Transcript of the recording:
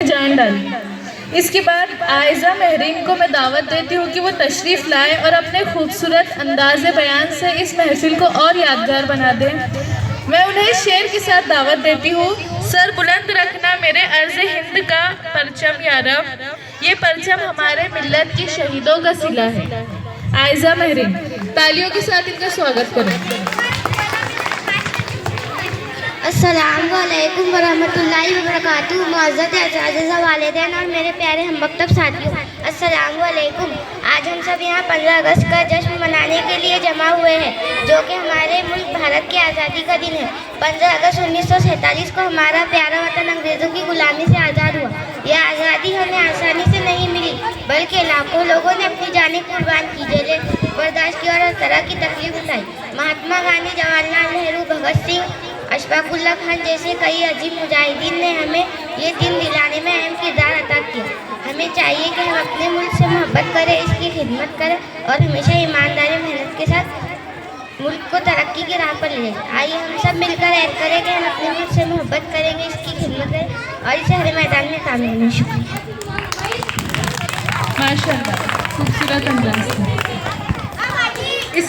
जान डाली। इसके बाद आयज़ा महरीन को मैं दावत देती हूँ कि वो तशरीफ़ लाए और अपने खूबसूरत अंदाज़ बयान से इस महफिल को और यादगार बना दें। मैं उन्हें शेर के साथ दावत देती हूँ। सर बुलंद रखना मेरे अर्ज़ हिंद का परचम यारब, ये परचम हमारे मिल्लत की शहीदों का सिला है। आयज़ा महरीन, तालियों के साथ इनका स्वागत करें। अस्सलाम वालेकुम वरहमतुल्लाहि वबरकातुहू। मुअज़्ज़ज़ अज़ीज़ वालिदैन और मेरे प्यारे हमबख्तर साथियों, अस्सलाम वालेकुम। आज हम सब यहाँ 15 अगस्त का जश्न मनाने के लिए जमा हुए हैं, जो कि हमारे मुल्क भारत की आज़ादी का दिन है। 15 अगस्त 1947 को हमारा प्यारा वतन अंग्रेज़ों की गुलामी से आज़ाद हुआ। यह आज़ादी हमें आसानी से नहीं मिली, बल्कि लाखों लोगों ने अपनी जानें कुर्बान की, जेलें बर्दाश्त की और हर तरह की तकलीफ उठाई। महात्मा गांधी, जवाहरलाल नेहरू, भगत सिंह, अशफाकुल्लाह खान जैसे कई अजीम मुजाहिदीन ने हमें ये दिन दिलाने में अहम किरदार अदा किया। हमें चाहिए कि हम अपने मुल्क से मोहब्बत करें, इसकी खिदमत करें और हमेशा ईमानदारी मेहनत के साथ मुल्क को तरक्की की राह पर ले जाएं। आइए हम सब मिलकर ऐद करें कि हम अपने मुल्क से मोहब्बत करेंगे, इसकी खिदमत करें और इसे हर मैदान में कामयाब करें। शुक्रिया। माशाअल्लाह, खूबसूरत अंदाज़।